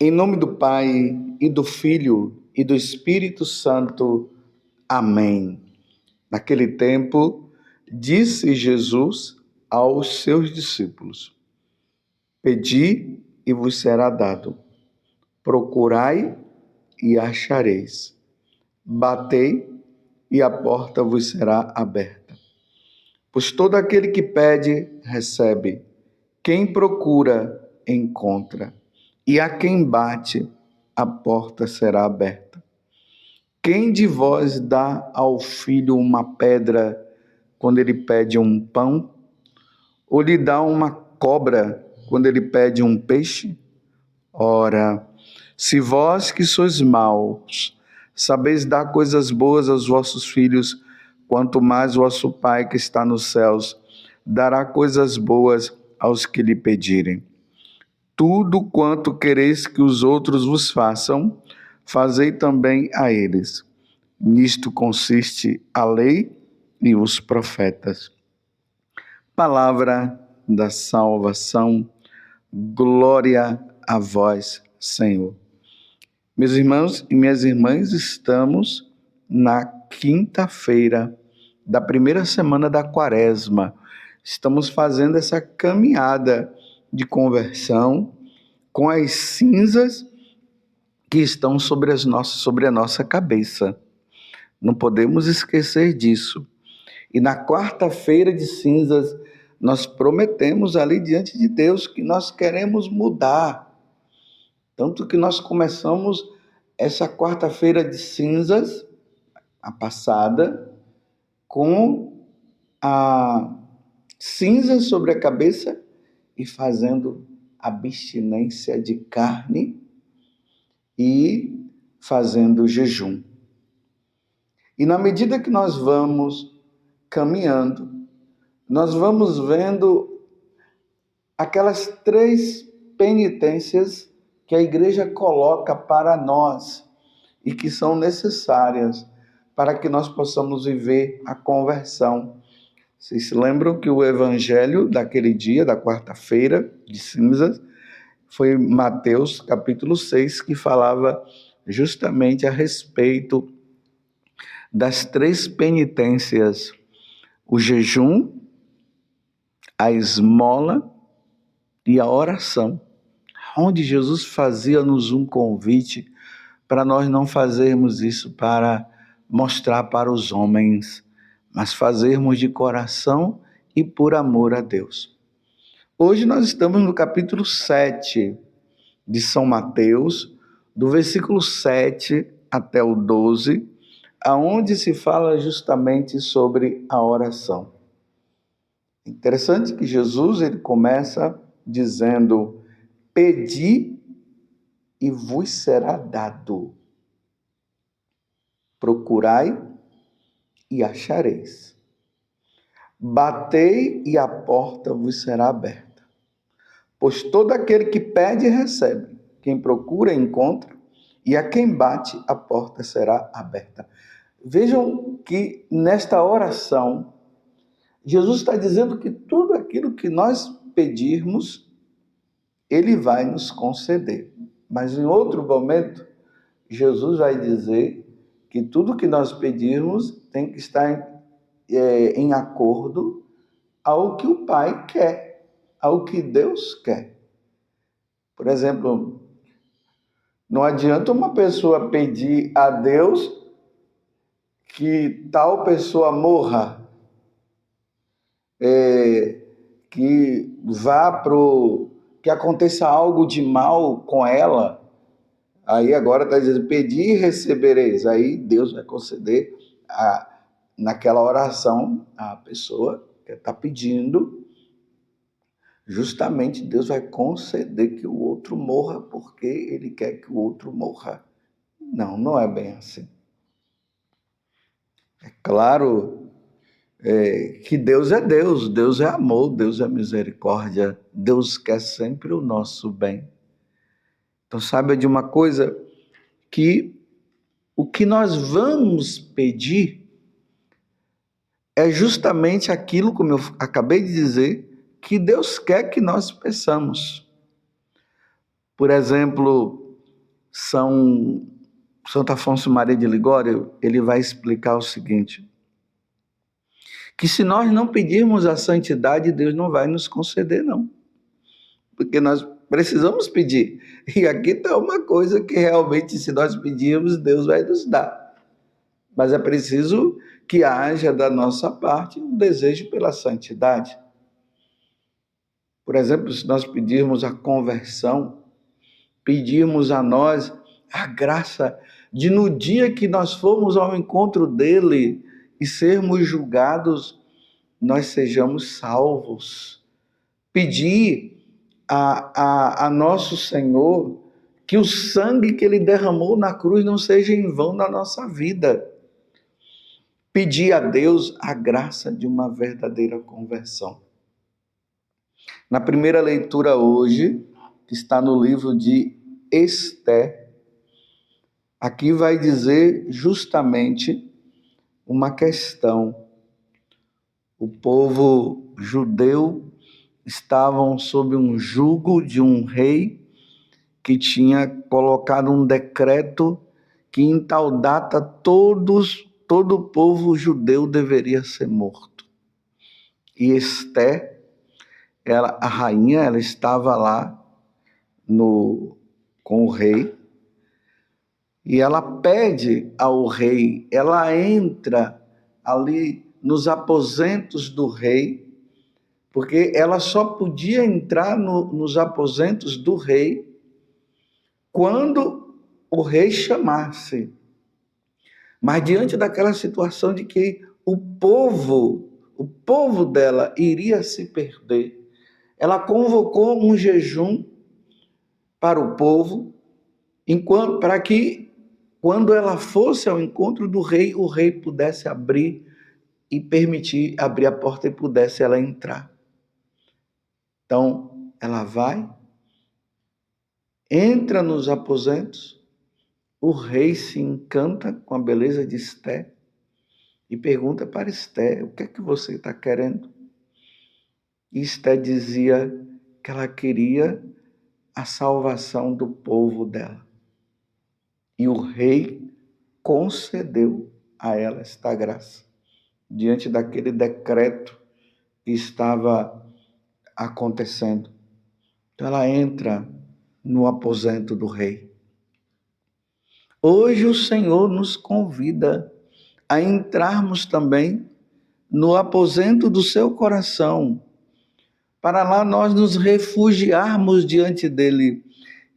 Em nome do Pai, e do Filho, e do Espírito Santo. Amém. Naquele tempo, disse Jesus aos seus discípulos: Pedi e vos será dado. Procurai e achareis. Batei e a porta vos será aberta. Pois todo aquele que pede, recebe. Quem procura, encontra. E a quem bate, a porta será aberta. Quem de vós dá ao filho uma pedra quando ele pede um pão? Ou lhe dá uma cobra quando ele pede um peixe? Ora, se vós que sois maus, sabeis dar coisas boas aos vossos filhos, quanto mais vosso Pai que está nos céus dará coisas boas aos que lhe pedirem. Tudo quanto quereis que os outros vos façam, fazei também a eles. Nisto consiste a lei e os profetas. Palavra da salvação, glória a vós, Senhor. Meus irmãos e minhas irmãs, estamos na quinta-feira da primeira semana da Quaresma. Estamos fazendo essa caminhada de conversão com as cinzas que estão sobre a nossa cabeça. Não podemos esquecer disso. E na quarta-feira de cinzas, nós prometemos ali diante de Deus que nós queremos mudar. Tanto que nós começamos essa quarta-feira de cinzas, a passada, com a cinza sobre a cabeça e fazendo abstinência de carne e fazendo jejum. E na medida que nós vamos caminhando, nós vamos vendo aquelas 3 penitências que a igreja coloca para nós e que são necessárias para que nós possamos viver a conversão. Vocês se lembram que o evangelho daquele dia, da quarta-feira de cinzas, foi Mateus capítulo 6, que falava justamente a respeito das 3 penitências: o jejum, a esmola e a oração, onde Jesus fazia-nos um convite para nós não fazermos isso para mostrar para os homens, mas fazermos de coração e por amor a Deus. Hoje nós estamos no capítulo 7 de São Mateus, do versículo 7 até o 12, aonde se fala justamente sobre a oração. Interessante que Jesus ele começa dizendo: Pedi e vos será dado. Procurai e achareis. Batei e a porta vos será aberta. Pois todo aquele que pede, recebe. Quem procura, encontra. E a quem bate, a porta será aberta. Vejam que nesta oração, Jesus está dizendo que tudo aquilo que nós pedirmos, Ele vai nos conceder. Mas em outro momento, Jesus vai dizer que tudo que nós pedirmos tem que estar em acordo ao que o Pai quer, ao que Deus quer. Por exemplo, não adianta uma pessoa pedir a Deus que tal pessoa morra, que aconteça algo de mal com ela. Aí agora está dizendo: pedi e recebereis. Aí Deus vai conceder naquela oração a pessoa que está pedindo. Justamente Deus vai conceder que o outro morra porque Ele quer que o outro morra. Não, não é bem assim. É claro que Deus é Deus, Deus é amor, Deus é misericórdia, Deus quer sempre o nosso bem. Então saiba de uma coisa, que o que nós vamos pedir é justamente aquilo, como eu acabei de dizer, que Deus quer que nós peçamos. Por exemplo, Santo Afonso Maria de Ligório, ele vai explicar o seguinte, que se nós não pedirmos a santidade, Deus não vai nos conceder, não. Porque nós precisamos pedir. E aqui está uma coisa que realmente, se nós pedirmos, Deus vai nos dar. Mas é preciso que haja da nossa parte um desejo pela santidade. Por exemplo, se nós pedirmos a conversão, pedirmos a nós a graça de, no dia que nós formos ao encontro dele e sermos julgados, nós sejamos salvos. Pedir a nosso Senhor que o sangue que ele derramou na cruz não seja em vão na nossa vida. Pedir a Deus a graça de uma verdadeira conversão. Na primeira leitura hoje, que está no livro de Esther, aqui vai dizer justamente uma questão. O povo judeu estavam sob um jugo de um rei que tinha colocado um decreto que em tal data todo o povo judeu deveria ser morto. E Esther, a rainha, ela estava lá com o rei, e ela pede ao rei, ela entra ali nos aposentos do rei, porque ela só podia entrar nos aposentos do rei quando o rei chamasse. Mas diante daquela situação de que o povo dela iria se perder, ela convocou um jejum para o povo, para que, quando ela fosse ao encontro do rei, o rei pudesse abrir e permitir abrir a porta e pudesse ela entrar. Então, ela vai, entra nos aposentos, o rei se encanta com a beleza de Esther e pergunta para Esther, o que é que você está querendo? E Esther dizia que ela queria a salvação do povo dela. E o rei concedeu a ela esta graça, diante daquele decreto que estava acontecendo. Então ela entra no aposento do rei. Hoje o Senhor nos convida a entrarmos também no aposento do seu coração, para lá nós nos refugiarmos diante dele.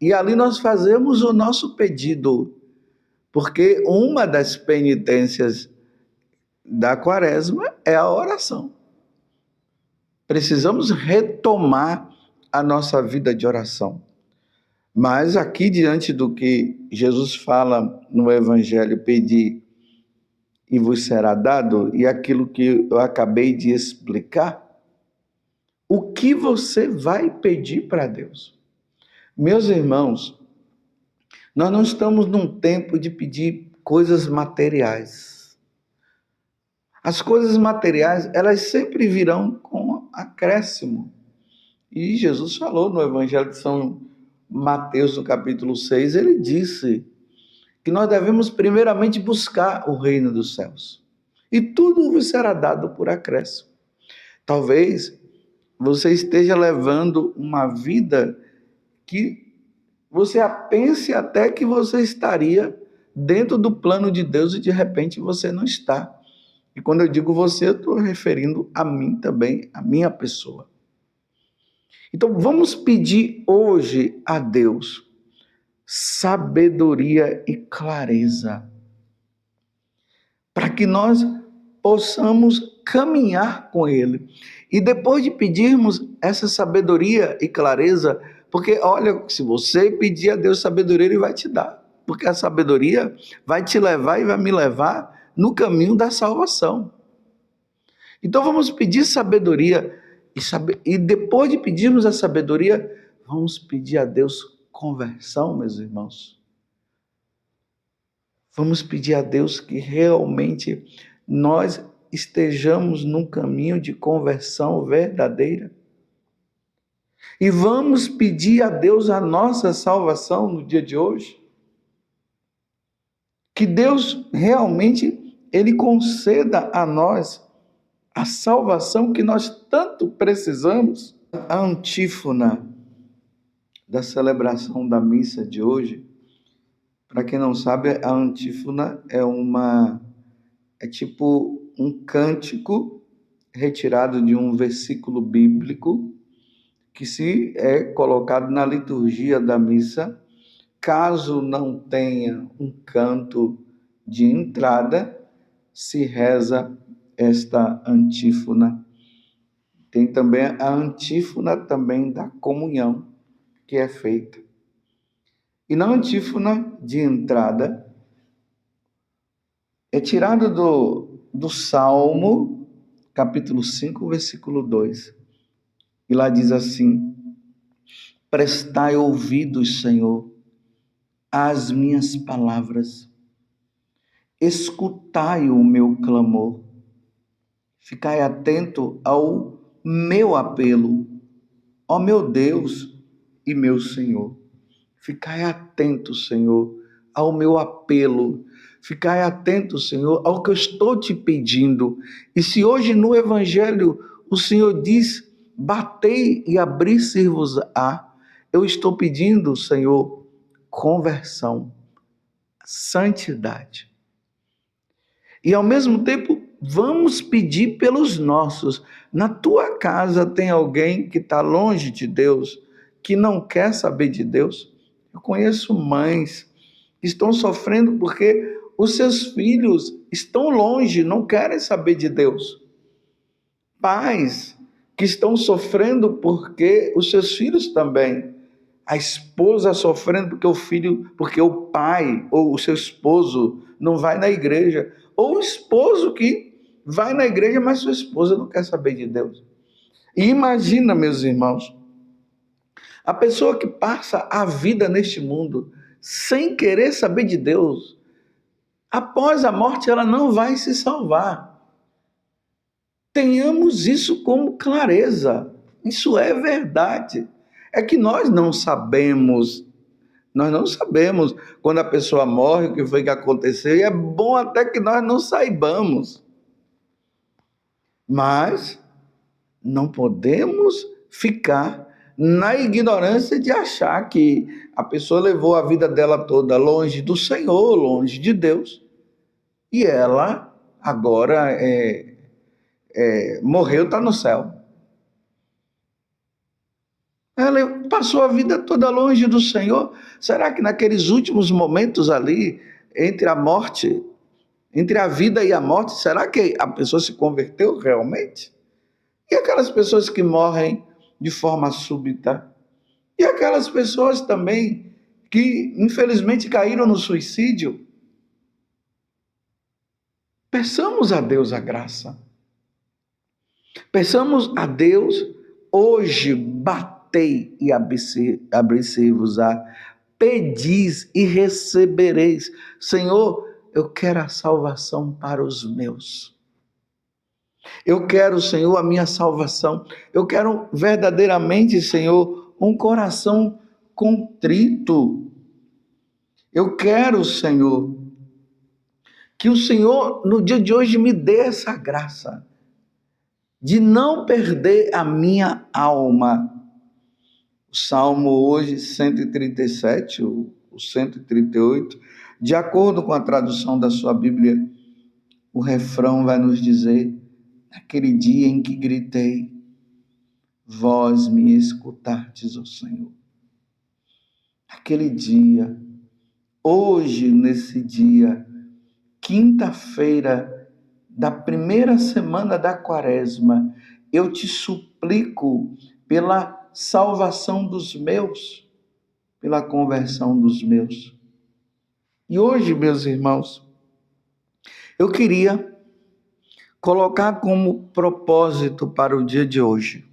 E ali nós fazemos o nosso pedido, porque uma das penitências da quaresma é a oração. Precisamos retomar a nossa vida de oração. Mas aqui, diante do que Jesus fala no Evangelho, pedir e vos será dado, e aquilo que eu acabei de explicar, o que você vai pedir para Deus? Meus irmãos, nós não estamos num tempo de pedir coisas materiais. As coisas materiais, elas sempre virão com acréscimo. E Jesus falou no Evangelho de São Mateus, no capítulo 6, ele disse que nós devemos primeiramente buscar o reino dos céus. E tudo vos será dado por acréscimo. Talvez você esteja levando uma vida que você pense até que você estaria dentro do plano de Deus e de repente você não está. E quando eu digo você, eu estou referindo a mim também, a minha pessoa. Então vamos pedir hoje a Deus sabedoria e clareza, para que nós possamos caminhar com Ele. E depois de pedirmos essa sabedoria e clareza, porque olha, se você pedir a Deus sabedoria, Ele vai te dar, porque a sabedoria vai te levar e vai me levar no caminho da salvação. Então vamos pedir sabedoria, e depois de pedirmos a sabedoria, vamos pedir a Deus conversão, meus irmãos. Vamos pedir a Deus que realmente nós estejamos num caminho de conversão verdadeira. E vamos pedir a Deus a nossa salvação no dia de hoje. que Deus realmente Ele conceda a nós a salvação que nós tanto precisamos. A antífona da celebração da missa de hoje, para quem não sabe, a antífona é tipo um cântico retirado de um versículo bíblico que se é colocado na liturgia da missa. Caso não tenha um canto de entrada, se reza esta antífona. Tem também a antífona também da comunhão, que é feita. E na antífona de entrada, é tirado do Salmo, capítulo 5, versículo 2. E lá diz assim: prestai ouvidos, Senhor, às minhas palavras. Escutai o meu clamor. Ficai atento ao meu apelo, ó meu Deus e meu Senhor. Ficai atento, Senhor, ao meu apelo. Ficai atento, Senhor, ao que eu estou te pedindo. E se hoje no Evangelho o Senhor diz: batei e abrir-se-vos-á, eu estou pedindo, Senhor, conversão, santidade. E ao mesmo tempo, vamos pedir pelos nossos. Na tua casa tem alguém que está longe de Deus, que não quer saber de Deus? Eu conheço mães que estão sofrendo porque os seus filhos estão longe, não querem saber de Deus. Pais que estão sofrendo porque os seus filhos também. A esposa sofrendo porque o pai ou o seu esposo não vai na igreja. Ou o esposo que vai na igreja, mas sua esposa não quer saber de Deus. E imagina, meus irmãos, a pessoa que passa a vida neste mundo sem querer saber de Deus, após a morte ela não vai se salvar. Tenhamos isso como clareza. Isso é verdade. É que nós não sabemos quando a pessoa morre, o que foi que aconteceu, e é bom até que nós não saibamos. Mas não podemos ficar na ignorância de achar que a pessoa levou a vida dela toda longe do Senhor, longe de Deus, e ela agora morreu, está no céu. Ela passou a vida toda longe do Senhor. Será que naqueles últimos momentos ali, entre a vida e a morte, será que a pessoa se converteu realmente? E aquelas pessoas que morrem de forma súbita? E aquelas pessoas também que, infelizmente, caíram no suicídio? Peçamos a Deus a graça. Peçamos a Deus hoje, batei e abri-se-vos-á. Pedis e recebereis. Senhor, eu quero a salvação para os meus. Eu quero, Senhor, a minha salvação. Eu quero verdadeiramente, Senhor, um coração contrito. Eu quero, Senhor, que o Senhor, no dia de hoje, me dê essa graça de não perder a minha alma. O Salmo hoje, 137, o 138, de acordo com a tradução da sua Bíblia, o refrão vai nos dizer: naquele dia em que gritei, vós me escutastes, ó Senhor. Aquele dia, hoje, nesse dia, quinta-feira da primeira semana da Quaresma, eu te suplico pela salvação dos meus, pela conversão dos meus. E hoje, meus irmãos, eu queria colocar como propósito para o dia de hoje.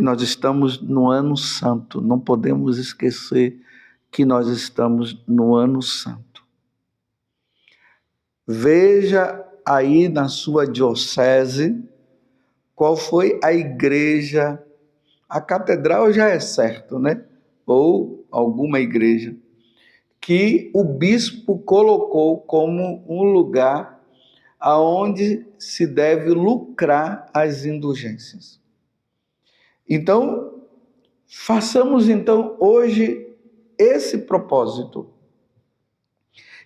Nós estamos no ano santo, não podemos esquecer que nós estamos no ano santo. Veja aí na sua diocese qual foi a igreja, a catedral já é certo, né? Ou alguma igreja que o bispo colocou como um lugar aonde se deve lucrar as indulgências. Então, façamos então hoje esse propósito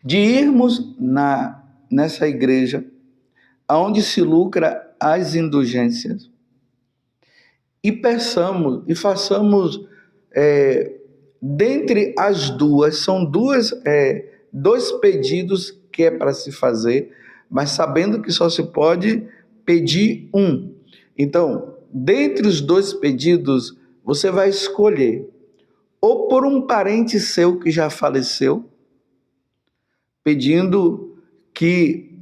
de irmos nessa igreja aonde se lucra as indulgências e peçamos e façamos dentre as duas, são dois pedidos que é para se fazer, mas sabendo que só se pode pedir um. Então, dentre os dois pedidos, você vai escolher ou por um parente seu que já faleceu, pedindo que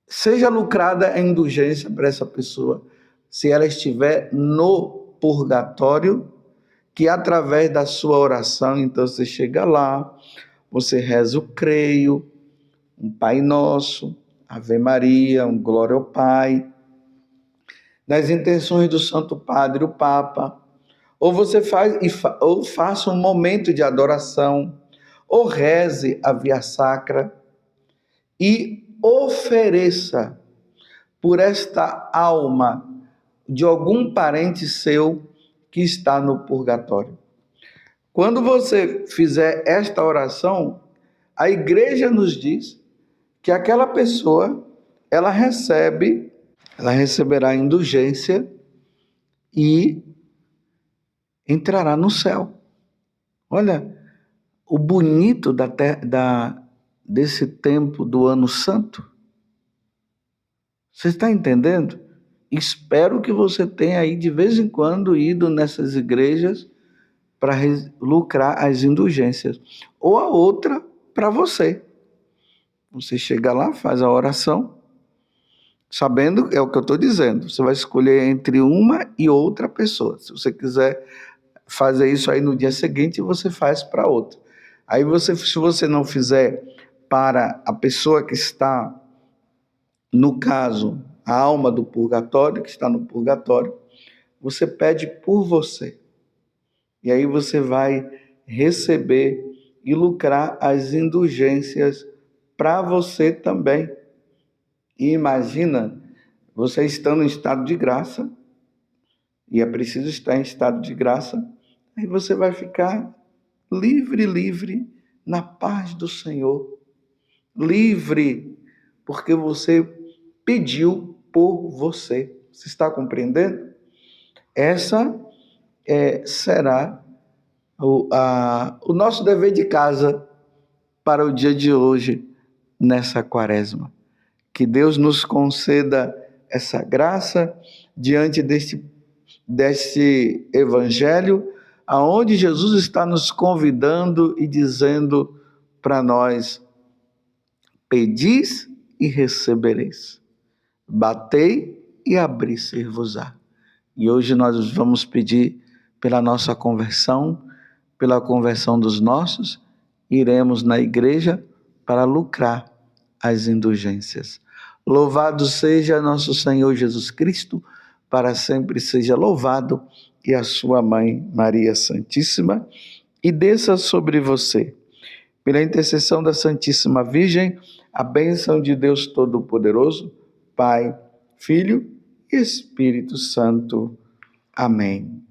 seja lucrada a indulgência para essa pessoa, se ela estiver no purgatório, que através da sua oração, então você chega lá, você reza o creio, um Pai Nosso, Ave Maria, um Glória ao Pai, nas intenções do Santo Padre, o Papa, ou você faça um momento de adoração, ou reze a Via Sacra e ofereça por esta alma de algum parente seu que está no purgatório. Quando você fizer esta oração, a igreja nos diz que aquela pessoa, ela receberá indulgência e entrará no céu. Olha, o bonito desse tempo do Ano Santo. Você está entendendo? Espero que você tenha aí de vez em quando ido nessas igrejas para lucrar as indulgências. Ou a outra para você. Você chega lá, faz a oração, sabendo, é o que eu estou dizendo, você vai escolher entre uma e outra pessoa. Se você quiser fazer isso aí no dia seguinte, você faz para outra. Aí se você não fizer para a pessoa que está, no caso, a alma do purgatório, que está no purgatório, você pede por você. E aí você vai receber e lucrar as indulgências para você também. E imagina, você estando em estado de graça, e é preciso estar em estado de graça, aí você vai ficar livre, na paz do Senhor. Livre, porque você pediu por você. Você está compreendendo? Essa será o nosso dever de casa para o dia de hoje, nessa quaresma. Que Deus nos conceda essa graça diante deste evangelho, aonde Jesus está nos convidando e dizendo para nós: pedis e recebereis, batei e abri-se-vos-á. E hoje nós vamos pedir pela nossa conversão, pela conversão dos nossos, iremos na igreja para lucrar as indulgências. Louvado seja nosso Senhor Jesus Cristo, para sempre seja louvado, e a sua mãe Maria Santíssima, e desça sobre você, pela intercessão da Santíssima Virgem, a bênção de Deus Todo-Poderoso, Pai, Filho e Espírito Santo. Amém.